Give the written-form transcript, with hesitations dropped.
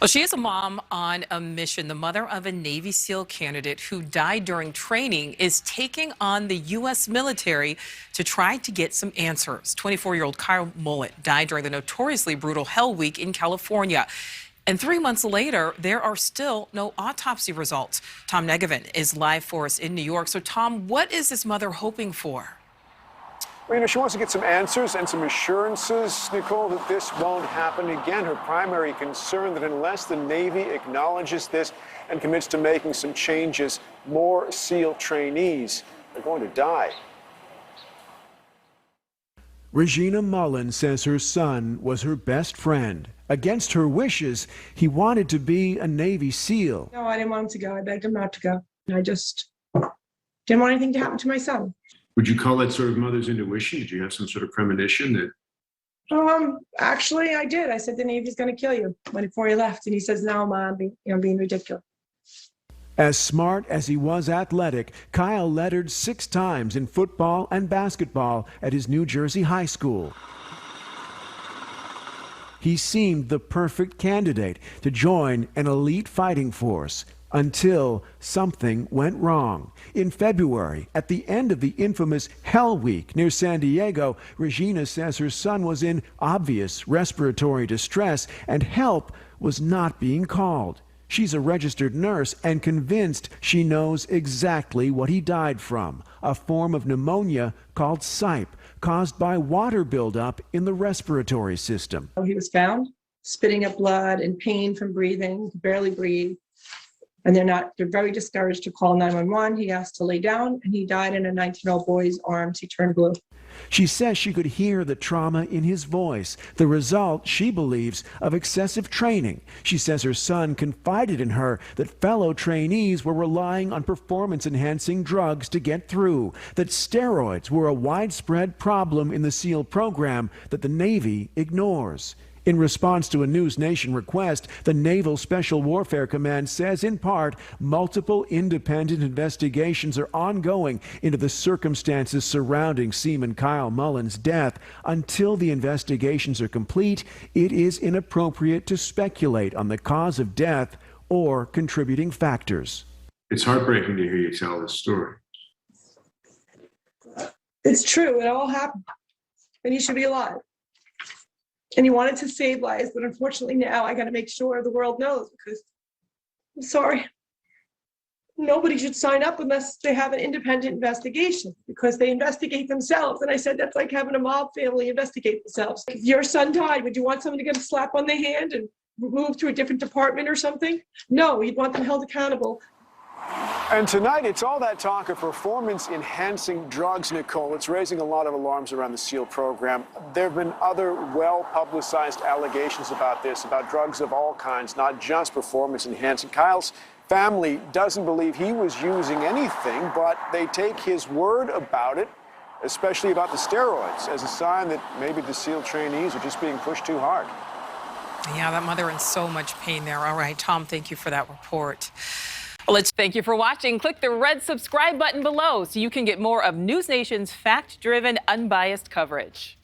Well, she is a mom on a mission. The mother of a Navy SEAL candidate who died during training is taking on the U.S. military to try to get some answers. 24-year-old Kyle Mullet died during the notoriously brutal Hell Week in California. And 3 months later, there are still no autopsy results. Tom Negevin is live for us in New York. So, Tom, what is this mother hoping for? Well, she wants to get some answers and some assurances, Nichole, that this won't happen again. Her primary concern that unless the Navy acknowledges this and commits to making some changes, more SEAL trainees are going to die. Regina Mullen says her son was her best friend. Against her wishes, he wanted to be a Navy SEAL. No, I didn't want him to go. I begged him not to go. I just didn't want anything to happen to my son. Would you call that sort of mother's intuition? Did you have some sort of premonition that? Actually, I did. I said the Navy's going to kill you before he left, and he says, "No, Mom, I'm being ridiculous." As smart as he was athletic, Kyle lettered 6 times in football and basketball at his New Jersey high school. He seemed the perfect candidate to join an elite fighting force until something went wrong. In February, at the end of the infamous Hell Week near San Diego, Regina says her son was in obvious respiratory distress and help was not being called. She's a registered nurse and convinced she knows exactly what he died from, a form of pneumonia called SIPE, caused by water buildup in the respiratory system. He was found spitting up blood and pain from breathing, could barely breathe. And they're very discouraged to call 911. He asked to lay down, and he died in a 19-year-old boy's arms. He turned blue. She says she could hear the trauma in his voice, the result, she believes, of excessive training. She says her son confided in her that fellow trainees were relying on performance-enhancing drugs to get through, that steroids were a widespread problem in the SEAL program that the Navy ignores. In response to a NewsNation request, the Naval Special Warfare Command says, in part, multiple independent investigations are ongoing into the circumstances surrounding Seaman Kyle Mullen's death. Until the investigations are complete, it is inappropriate to speculate on the cause of death or contributing factors. It's heartbreaking to hear you tell this story. It's true. It all happened. And he should be alive. And he wanted to save lives, but unfortunately now I got to make sure the world knows, because I'm sorry. Nobody should sign up unless they have an independent investigation, because they investigate themselves. And I said, that's like having a mob family investigate themselves. If your son died, would you want someone to get a slap on the hand and move to a different department or something? No, you'd want them held accountable. And tonight, it's all that talk of performance-enhancing drugs, Nichole. It's raising a lot of alarms around the SEAL program. There have been other well-publicized allegations about this, about drugs of all kinds, not just performance-enhancing. Kyle's family doesn't believe he was using anything, but they take his word about it, especially about the steroids, as a sign that maybe the SEAL trainees are just being pushed too hard. Yeah, that mother in so much pain there. All right, Tom, thank you for that report. Well, thank you for watching. Click the red subscribe button below so you can get more of NewsNation's fact-driven, unbiased coverage.